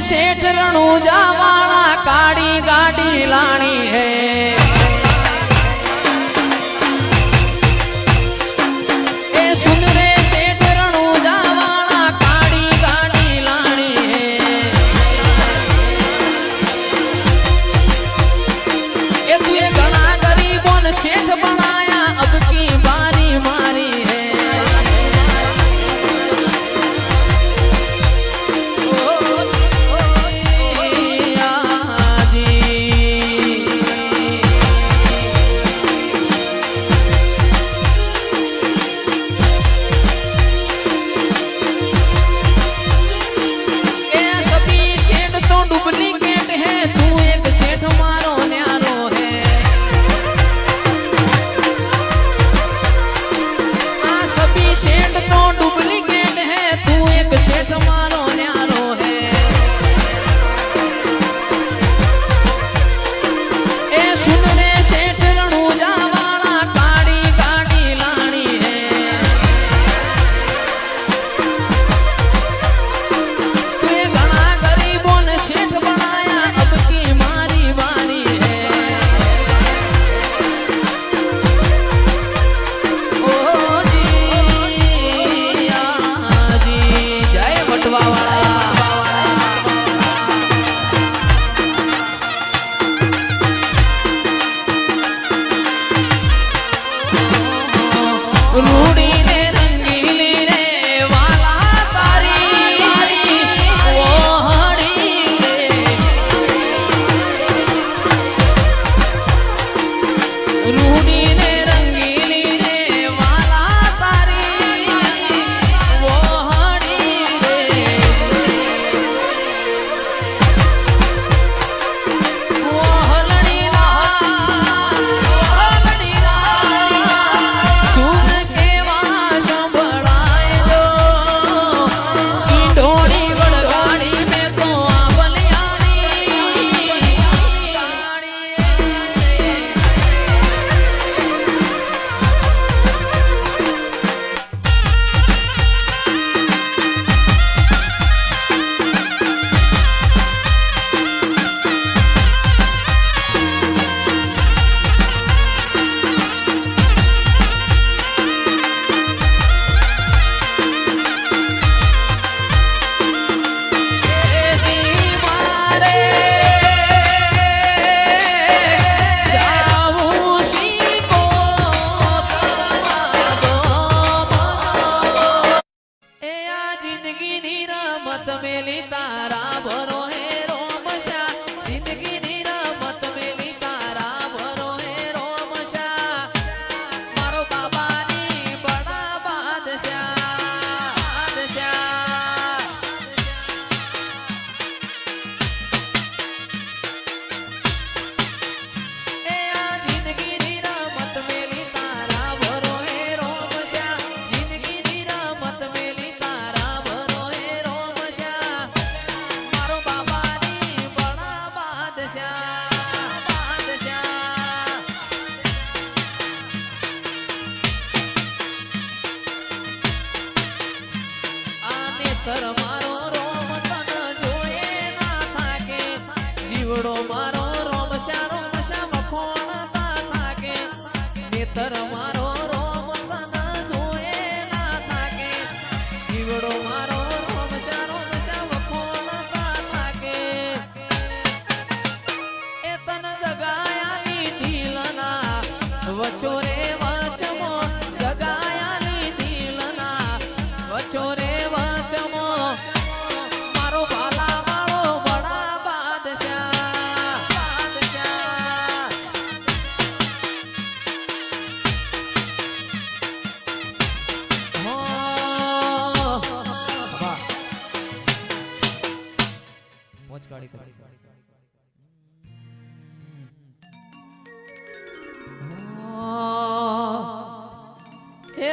सेठ रणूजा वाला काड़ी गाड़ी लानी है। ए सुन रे सेठ रणूजा वाला काड़ी गाड़ी लानी है। ए तू ये घना गरीबों ने सेठ बनाया अब की बारी मारी है।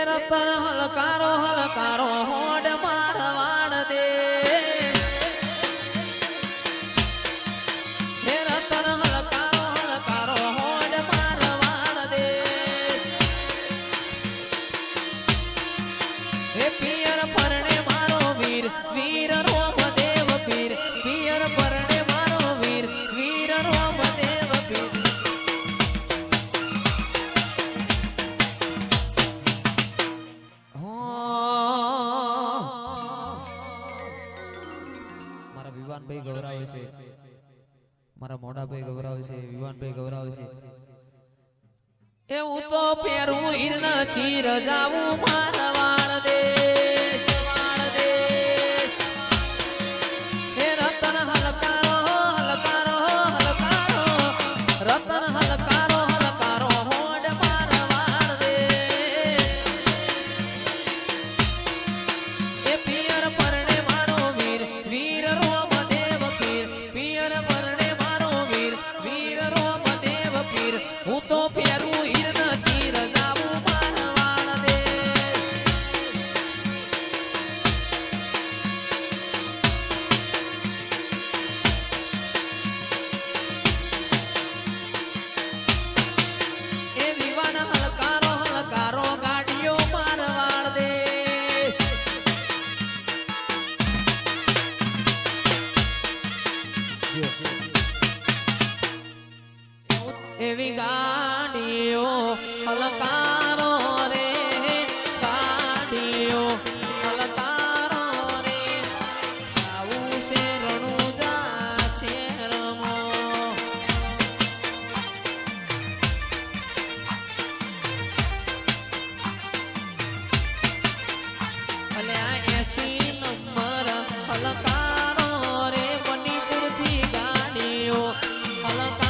रतन हलकारो हलकारो होड़ मारवाड़ दे। हे रतन हलकारो हलकारो होड़ मारवाड़ दे। हे पियर फरने मारो वीर वीर रोम देव पीर। વિવાનભાઈ ગૌરાવે છે, મારા મોડાભાઈ ગૌરાવે છે, વિવાનભાઈ ગૌરાવે છે. એવું તો પેરું હિરણ ચીર જાવું મારવાડ દેશ, વાળ દેશ. હે રતન હલકારો હલકારો હલકારો, રતન હલકારો હલકારો હોડ મારવાડ દેશ. એ પિયર પરણે મારો વીર વીર રોમદેવ પીર, પિયર પરણે મારો વીર વીર રોમદેવ પીર. હું તો પેરું એવી ગાડીઓ હલકારો રે, ગાડીઓ હલકારો રે. આવું છે રણુજા શેરમો. અલે આ 80 નંબર હલકારો રે, મણિપુરથી ગાડીઓ હલકારો.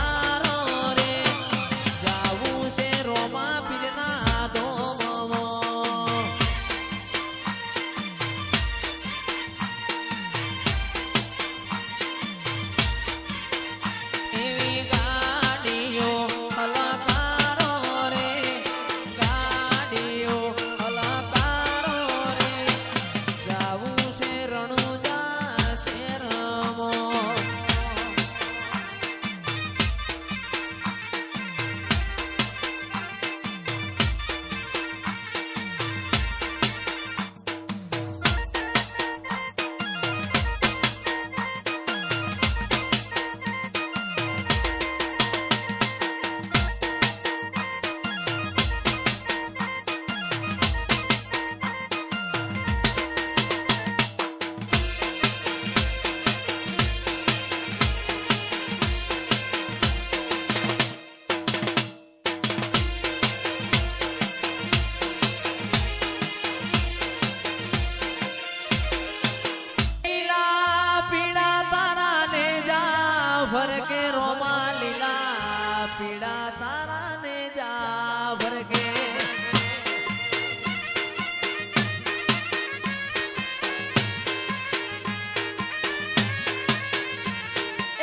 ભરકે રોમા લીલા પીડા તારા ને જા ભરકે.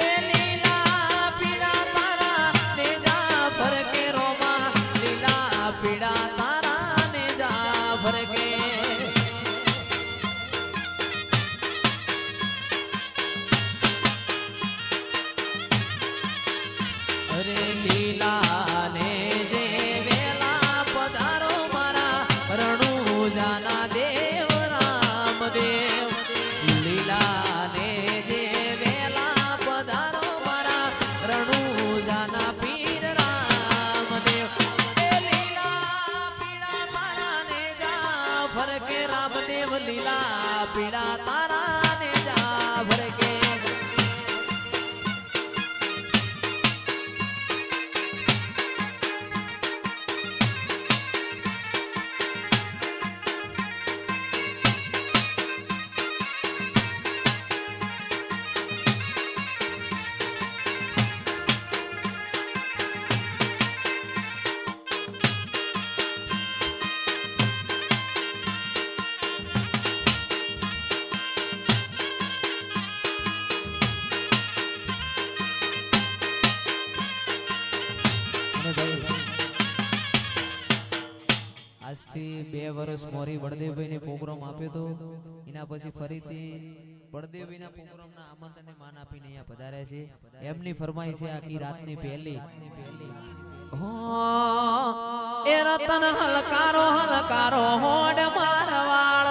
એ લીલા પીડા તારા ને જા ભરકે, રોમા લીલા પીડા તારા ને જા ભરકે. અરે લીલા ને જે વેલા પધારો મારા રણુજાના દેવ રામદેવ. લીલા ને જે વેલા પધારો મારા રણુજાના પીર રામદેવ. એ લીલા પીડા તારા ને જા ભરકે, રામદેવ લીલા પીડા તારા ને જા ભરકે. આજથી 2 વર્ષ મોરી બળદેવભાઈ ને પ્રોગ્રામ આપ્યો તો, એના પછી ફરીથી બળદેવભાઈ ના પ્રોગ્રામ ના આમંત્રણને માન આપીને અહીંયા પધાર્યા છે. એમની ફરમાઈ છે આખી રાતની પહેલી. એ રતન હલકારો હલકારો હોડ મારવાળ